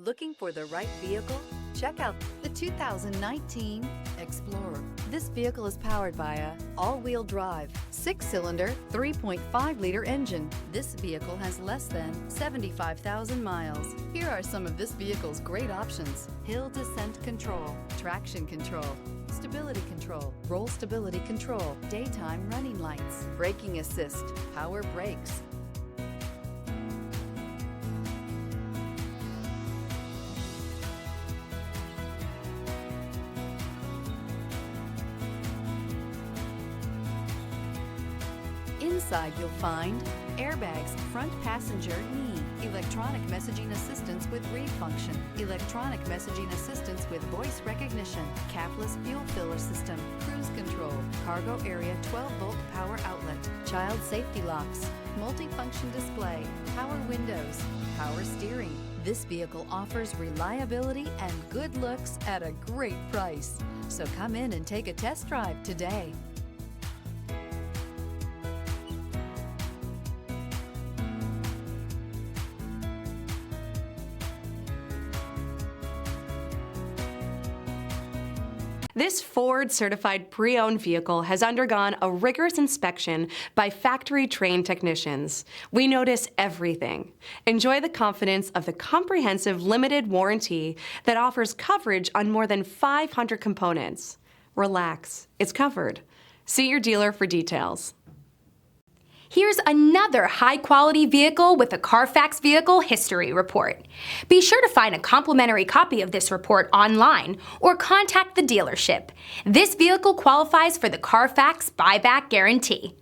Looking for the right vehicle? Check out the 2019 Explorer. This vehicle is powered by a all-wheel drive, 6-cylinder, 3.5-liter engine. This vehicle has less than 75,000 miles. Here are some of this vehicle's great options: hill descent control, traction control, stability control, roll stability control, daytime running lights, braking assist, power brakes. Inside you'll find airbags, front passenger knee, electronic messaging assistance with read function, electronic messaging assistance with voice recognition, capless fuel filler system, cruise control, cargo area 12-volt power outlet, child safety locks, multifunction display, power windows, power steering. This vehicle offers reliability and good looks at a great price. So come in and take a test drive today. This Ford-certified pre-owned vehicle has undergone a rigorous inspection by factory-trained technicians. We notice everything. Enjoy the confidence of the comprehensive limited warranty that offers coverage on more than 500 components. Relax, it's covered. See your dealer for details. Here's another high-quality vehicle with a Carfax Vehicle History Report. Be sure to find a complimentary copy of this report online or contact the dealership. This vehicle qualifies for the Carfax Buyback Guarantee.